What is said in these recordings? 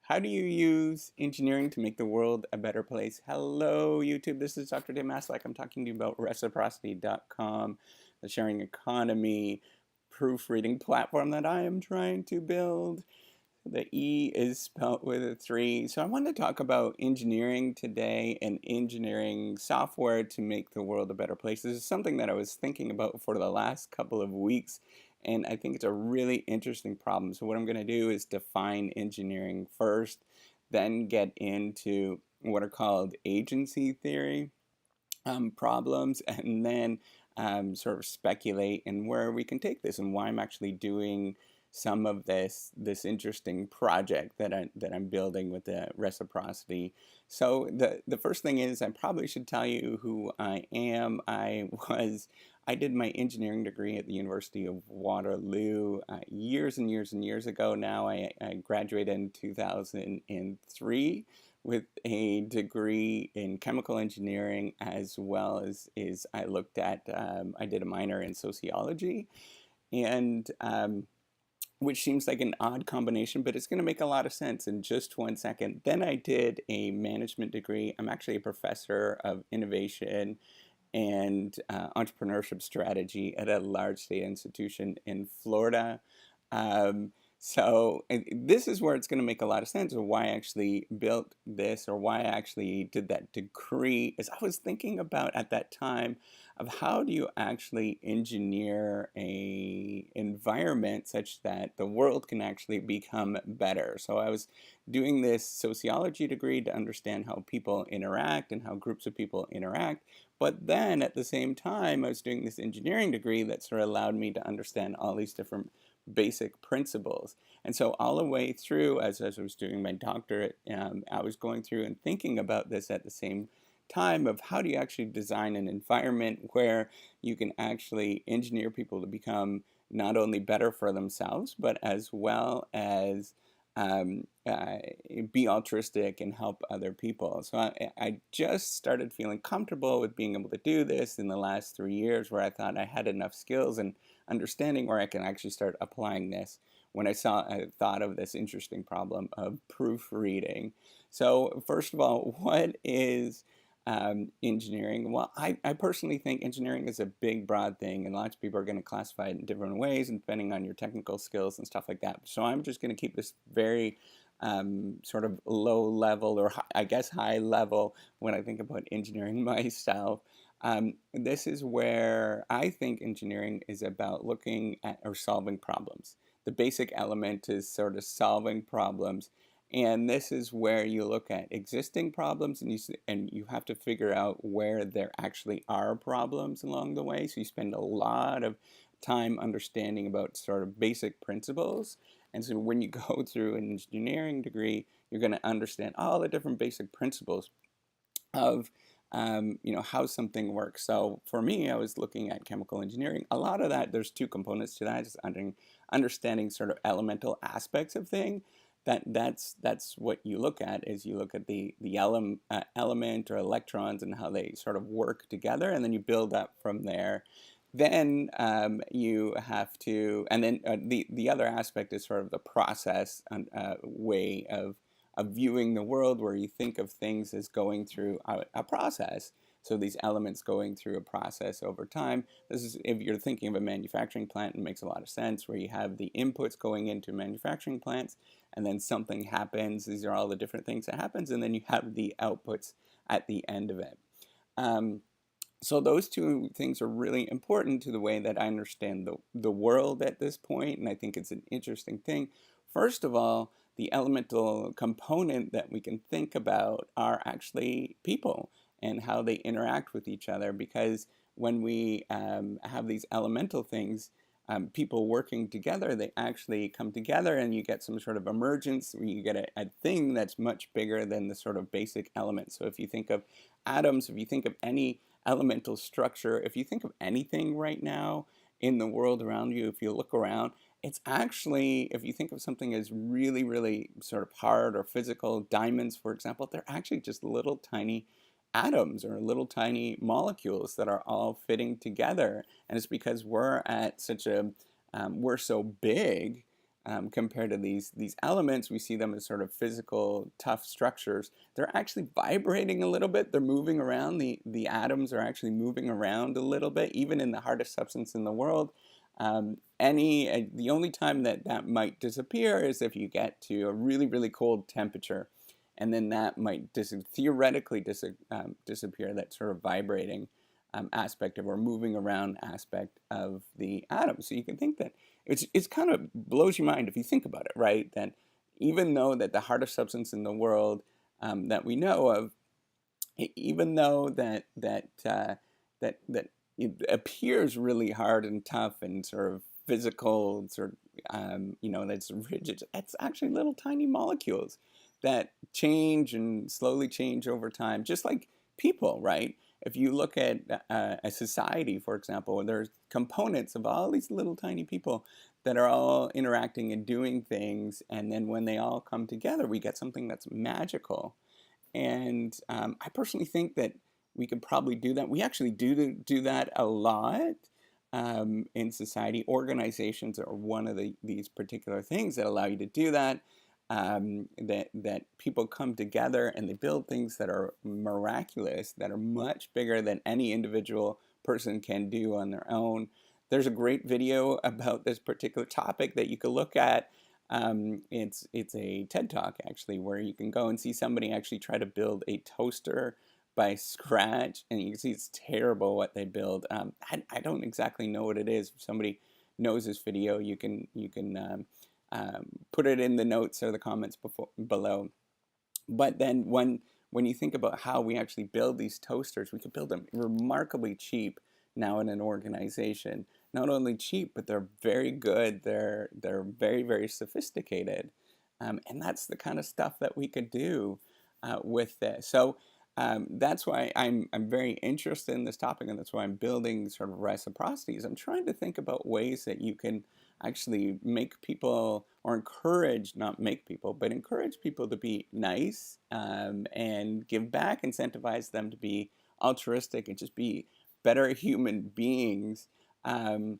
How do you use engineering to make the world a better place? Hello, YouTube. This is Dr. Dave Maslak. I'm talking to you about reciprocity.com, the sharing economy proofreading platform that I am trying to build. The E is spelled with a 3. So I want to talk about engineering today and engineering software to make the world a better place. This is something that I was thinking about for the last couple of weeks, and I think it's a really interesting problem. So what I'm going to do is define engineering first, then get into what are called agency theory problems, and then sort of speculate in where we can take this and why I'm actually doing some of this interesting project that I'm building with the reciprocity. So the first thing is I probably should tell you who I am. I did my engineering degree at the University of Waterloo years and years and years ago now. I graduated in 2003 with a degree in chemical engineering, as well as I looked at, I did a minor in sociology, and which seems like an odd combination, but it's going to make a lot of sense in just 1 second. Then I did a management degree. I'm actually a professor of innovation and entrepreneurship strategy at a large state institution in Florida. So this is where it's going to make a lot of sense of why I actually built this or why I actually did that degree. Is I was thinking about at that time of how do you actually engineer a environment such that the world can actually become better. So I was doing this sociology degree to understand how people interact and how groups of people interact. But then at the same time, I was doing this engineering degree that sort of allowed me to understand all these different basic principles. And so all the way through, as I was doing my doctorate, I was going through and thinking about this at the same time of how do you actually design an environment where you can actually engineer people to become not only better for themselves, but as well as um, uh, be altruistic and help other people. So I just started feeling comfortable with being able to do this in the last 3 years, where I thought I had enough skills and understanding where I can actually start applying this when I thought of this interesting problem of proofreading. So first of all, what is engineering? Well, I personally think engineering is a big, broad thing, and lots of people are going to classify it in different ways, and depending on your technical skills and stuff like that. So I'm just going to keep this very sort of low level, or I guess high level, when I think about engineering myself. This is where I think engineering is about looking at or solving problems. The basic element is sort of solving problems. And this is where you look at existing problems, and you have to figure out where there actually are problems along the way. So you spend a lot of time understanding about sort of basic principles. And so when you go through an engineering degree, you're going to understand all the different basic principles of how something works. So for me, I was looking at chemical engineering. A lot of that, there's two components to that. Just understanding sort of elemental aspects of thing. That's what you look at, is you look at the element or electrons and how they sort of work together, and then you build up from there. Then you have to, and then the other aspect is sort of the process way of viewing the world, where you think of things as going through a process. So these elements going through a process over time. This is, if you're thinking of a manufacturing plant, it makes a lot of sense, where you have the inputs going into manufacturing plants, and then something happens. These are all the different things that happens, and then you have the outputs at the end of it. So those two things are really important to the way that I understand the world at this point, and I think it's an interesting thing. First of all, the elemental component that we can think about are actually people and how they interact with each other, because when we have these elemental things, people working together, they actually come together and you get some sort of emergence, where you get a thing that's much bigger than the sort of basic element. So if you think of atoms, if you think of any elemental structure, if you think of anything right now in the world around you, if you look around, it's actually, if you think of something as really, really sort of hard or physical, diamonds, for example, they're actually just little tiny atoms or little tiny molecules that are all fitting together. And it's because we're at such a, we're so big compared to these elements. We see them as sort of physical, tough structures. They're actually vibrating a little bit. They're moving around. The atoms are actually moving around a little bit, even in the hardest substance in the world. The only time that that might disappear is if you get to a really, really cold temperature, and then that might theoretically disappear, that sort of vibrating aspect of, or moving around aspect of the atom. So you can think that it's kind of blows your mind if you think about it, right? That even though that the hardest substance in the world that we know of, even though that it appears really hard and tough and sort of physical, sort of that's rigid, it's actually little tiny molecules that change and slowly change over time, just like people, right? If you look at a society, for example, there's components of all these little tiny people that are all interacting and doing things, and then when they all come together, we get something that's magical. And I personally think that we could probably do that. We actually do that a lot in society. Organizations are one of these particular things that allow you to do that. That people come together and they build things that are miraculous, that are much bigger than any individual person can do on their own. There's a great video about this particular topic that you could look at. It's a TED Talk actually, where you can go and see somebody actually try to build a toaster by scratch, and you can see it's terrible what they build. I don't exactly know what it is. If somebody knows this video, you can put it in the notes or the comments below. But then when you think about how we actually build these toasters, we can build them remarkably cheap now in an organization. Not only cheap, but they're very good. They're very, very sophisticated. And that's the kind of stuff that we could do with this. So that's why I'm very interested in this topic, and that's why I'm building sort of reciprocities. I'm trying to think about ways that you can actually make people, or encourage, not make people, but encourage people to be nice and give back, incentivize them to be altruistic and just be better human beings. And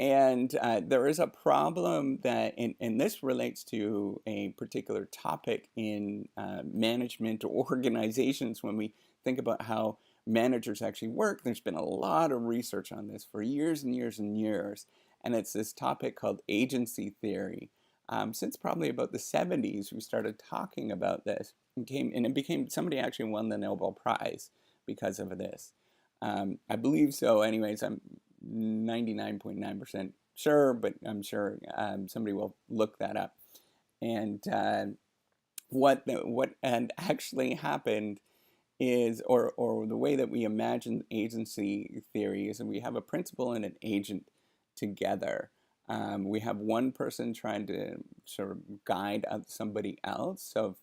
there is a problem that, and this relates to a particular topic in management or organizations. When we think about how managers actually work, there's been a lot of research on this for years and years and years. And it's this topic called agency theory. Since probably about the 70s, we started talking about this. And it became, somebody actually won the Nobel Prize because of this. I believe so. Anyways, I'm 99.9% sure, but I'm sure somebody will look that up. And what actually happened is, or the way that we imagine agency theory is, and we have a principal and an agent together. We have one person trying to sort of guide somebody else. So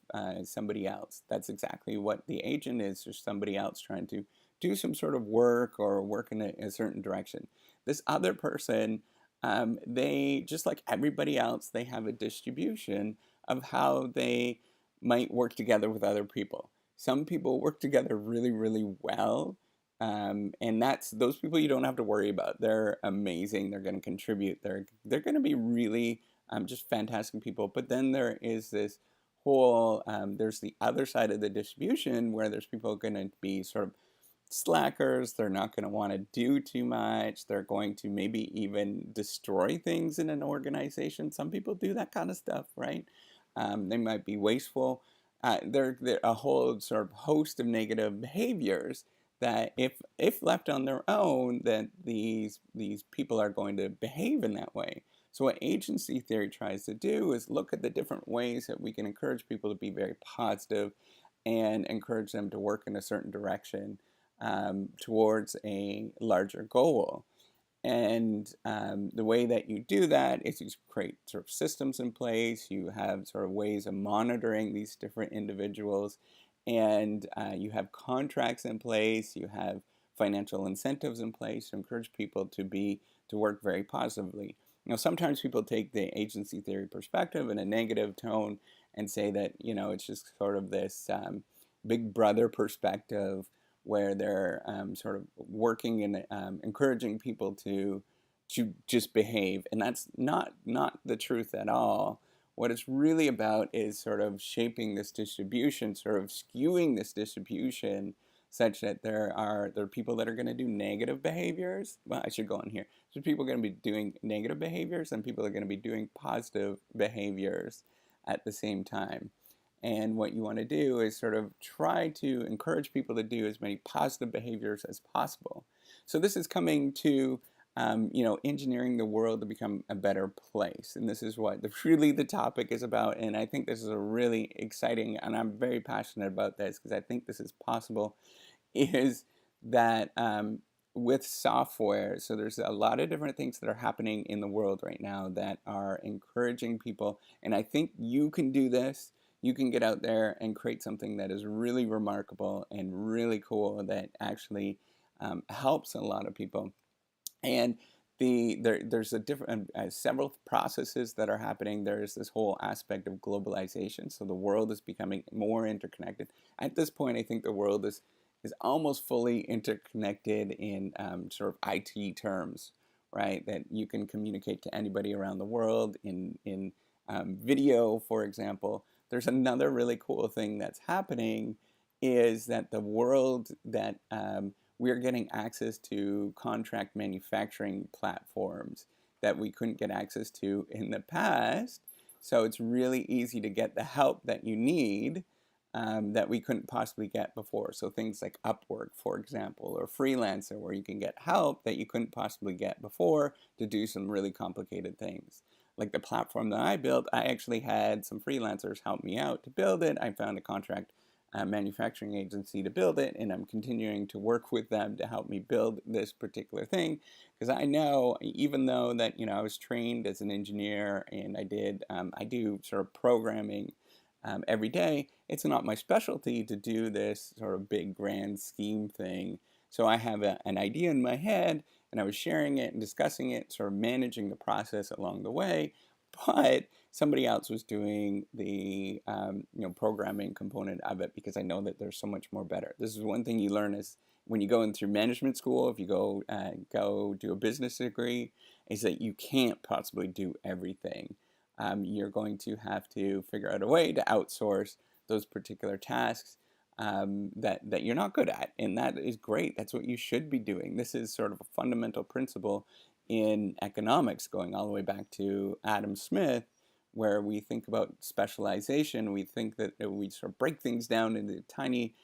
somebody else, that's exactly what the agent is, or somebody else trying to do some sort of work or work in a certain direction. This other person, they, just like everybody else, they have a distribution of how they might work together with other people. Some people work together really, really well. And that's, those people you don't have to worry about. They're amazing. They're going to contribute. They're going to be really just fantastic people. But then there is this whole, there's the other side of the distribution where there's people going to be sort of slackers. They're not going to want to do too much. They're going to maybe even destroy things in an organization. Some people do that kind of stuff, right? They might be wasteful. They're a whole sort of host of negative behaviors that if left on their own, that these people are going to behave in that way. So what agency theory tries to do is look at the different ways that we can encourage people to be very positive and encourage them to work in a certain direction towards a larger goal. And the way that you do that is you create sort of systems in place. You have sort of ways of monitoring these different individuals, and you have contracts in place. You have financial incentives in place to encourage people to work very positively. Now, sometimes people take the agency theory perspective in a negative tone and say that, it's just sort of this big brother perspective where they're sort of working and encouraging people to to just behave, and that's not the truth at all. What it's really about is sort of shaping this distribution, sort of skewing this distribution such that there are people that are going to do negative behaviors. Well, I should go on here. So people are going to be doing negative behaviors, and people are going to be doing positive behaviors at the same time. And what you want to do is sort of try to encourage people to do as many positive behaviors as possible. So this is coming to engineering the world to become a better place. And this is what really the topic is about. And I think this is a really exciting, and I'm very passionate about this because I think this is possible, is that with software, so there's a lot of different things that are happening in the world right now that are encouraging people. And I think you can do this. You can get out there and create something that is really remarkable and really cool that actually helps a lot of people. And there's a different several processes that are happening. There's this whole aspect of globalization, so the world is becoming more interconnected. At this point, I think the world is almost fully interconnected in sort of IT terms, right? That you can communicate to anybody around the world in video, for example. There's another really cool thing that's happening is that the world that we're getting access to contract manufacturing platforms that we couldn't get access to in the past. So it's really easy to get the help that you need that we couldn't possibly get before. So things like Upwork, for example, or Freelancer, where you can get help that you couldn't possibly get before to do some really complicated things. Like the platform that I built, I actually had some freelancers help me out to build it. I found a contract manufacturing agency to build it, and I'm continuing to work with them to help me build this particular thing, because I know, even though that I was trained as an engineer and I do sort of programming every day, it's not my specialty to do this sort of big grand scheme thing. So I have an idea in my head, and I was sharing it and discussing it, sort of managing the process along the way, but somebody else was doing the programming component of it, because I know that there's so much more better. This is one thing you learn is when you go in through management school, if you go do a business degree, is that you can't possibly do everything. You're going to have to figure out a way to outsource those particular tasks that you're not good at, and that is great. That's what you should be doing. This is sort of a fundamental principle in economics, going all the way back to Adam Smith, where we think about specialization. We think that we sort of break things down into tiny,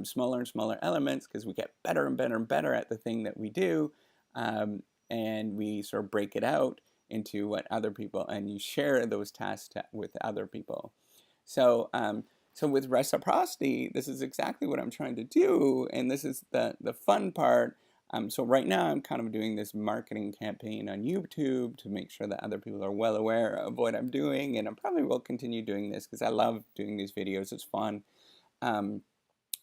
smaller and smaller elements, because we get better and better and better at the thing that we do, and we sort of break it out into what other people, and you share those tasks with other people. So with reciprocity, this is exactly what I'm trying to do, and this is the fun part. So right now I'm kind of doing this marketing campaign on YouTube to make sure that other people are well aware of what I'm doing, and I probably will continue doing this because I love doing these videos. It's fun,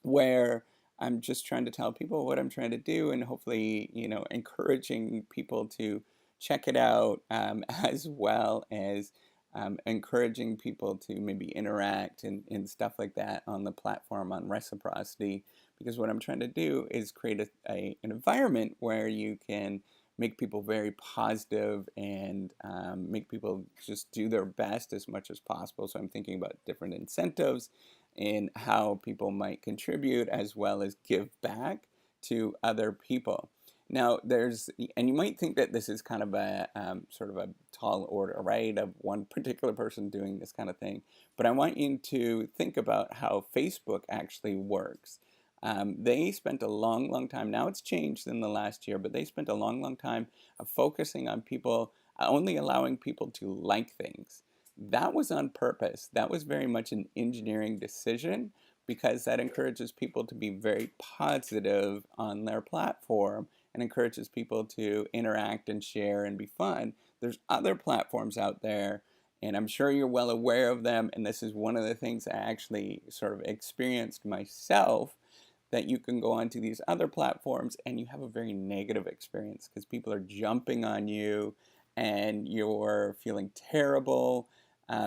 where I'm just trying to tell people what I'm trying to do, and hopefully, encouraging people to check it out, as well as encouraging people to maybe interact and stuff like that on the platform on reciprocity. Because what I'm trying to do is create an environment where you can make people very positive and make people just do their best as much as possible. So I'm thinking about different incentives and how people might contribute as well as give back to other people. Now, and you might think that this is kind of a sort of a tall order, right, of one particular person doing this kind of thing. But I want you to think about how Facebook actually works. They spent a long, long time, now it's changed in the last year, but they spent a long, long time of focusing on people, only allowing people to like things. That was on purpose. That was very much an engineering decision, because that encourages people to be very positive on their platform and encourages people to interact and share and be fun. There's other platforms out there, and I'm sure you're well aware of them, and this is one of the things I actually sort of experienced myself, that you can go onto these other platforms and you have a very negative experience because people are jumping on you and you're feeling terrible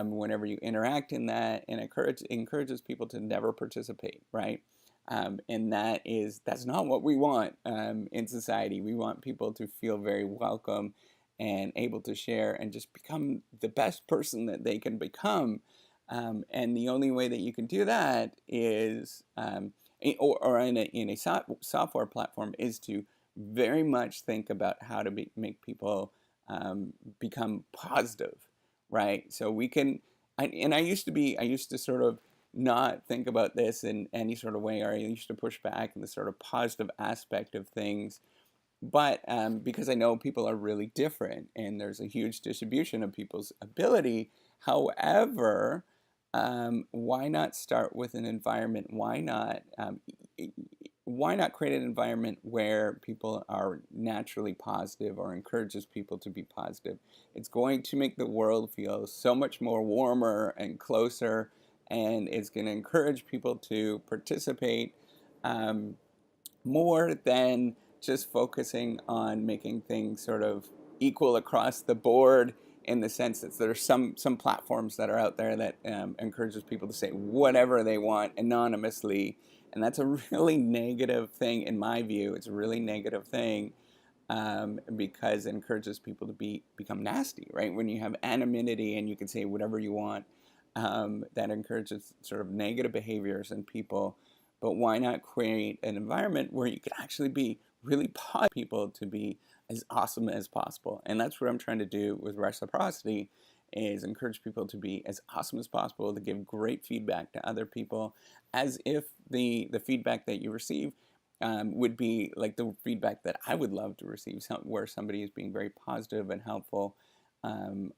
whenever you interact in that, and encourages people to never participate, right? And that's not what we want in society. We want people to feel very welcome and able to share and just become the best person that they can become. And the only way that you can do that is, or in a software platform, is to very much think about how to make people become positive, right? So we can, and I used to sort of not think about this in any sort of way, or I used to push back in the sort of positive aspect of things. But because I know people are really different and there's a huge distribution of people's ability. However, why not start with an environment? Why not create an environment where people are naturally positive or encourages people to be positive? It's going to make the world feel so much more warmer and closer, and it's going to encourage people to participate um, more than just focusing on making things sort of equal across the board, in the sense that there's some platforms that are out there that encourages people to say whatever they want anonymously, and that's a really negative thing in my view. It's a really negative thing, because it encourages people to become nasty, right? When you have anonymity and you can say whatever you want, that encourages sort of negative behaviors in people. But why not create an environment where you could actually be really positive people to be as awesome as possible? And that's what I'm trying to do with reciprocity, is encourage people to be as awesome as possible, to give great feedback to other people, as if the feedback that you receive would be like the feedback that I would love to receive, where somebody is being very positive and helpful on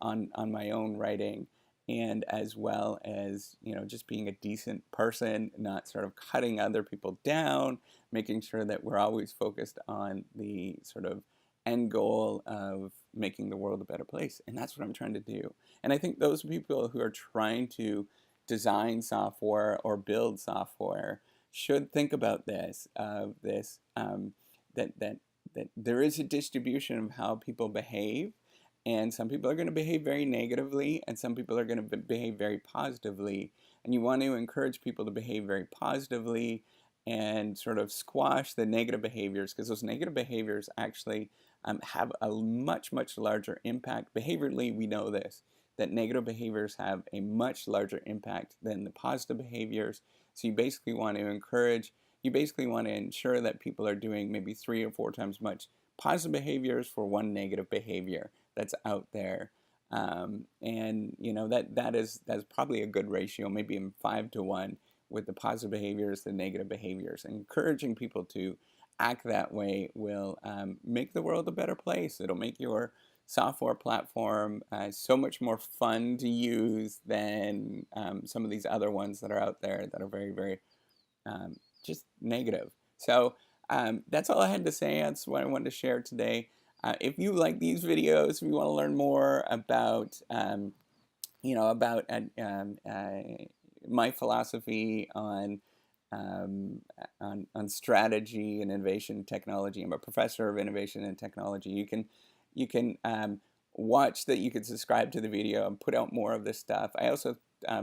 my own writing, and as well as, you know, just being a decent person, not sort of cutting other people down, making sure that we're always focused on the sort of end goal of making the world a better place. And that's what I'm trying to do. And I think those people who are trying to design software or build software should think about this, that that there is a distribution of how people behave, and some people are going to behave very negatively, and some people are going to behave very positively. And you want to encourage people to behave very positively and sort of squash the negative behaviors, because those negative behaviors actually have a much larger impact. Behaviorally, we know this, that negative behaviors have a much larger impact than the positive behaviors. So you basically want to ensure that people are doing maybe 3 or 4 times much positive behaviors for one negative behavior that's out there. And you know, that's probably a good ratio, maybe in 5 to 1, with the positive behaviors, the negative behaviors. And encouraging people to act that way will make the world a better place. It'll make your software platform so much more fun to use than some of these other ones that are out there that are very just negative. So that's all I had to say. That's what I wanted to share today. If you like these videos, if you want to learn more about, about my philosophy on strategy and innovation technology. I'm a professor of innovation and technology. You can watch that. You can subscribe to the video and put out more of this stuff. I also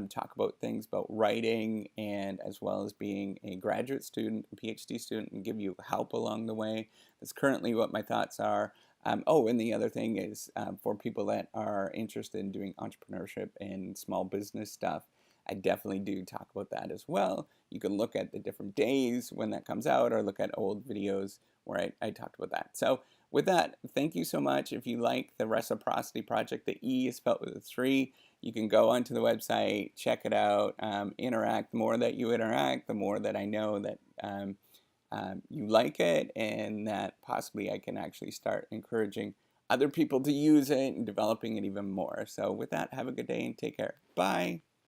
talk about things about writing, and as well as being a graduate student, a PhD student, and give you help along the way. That's currently what my thoughts are. And the other thing is, for people that are interested in doing entrepreneurship and small business stuff, I definitely do talk about that as well. You can look at the different days when that comes out, or look at old videos where I talked about that. So with that, thank you so much. If you like the Reciprocity Project, the E is spelled with a 3. You can go onto the website, check it out, interact. The more that you interact, the more that I know that you like it, and that possibly I can actually start encouraging other people to use it and developing it even more. So with that, have a good day and take care. Bye.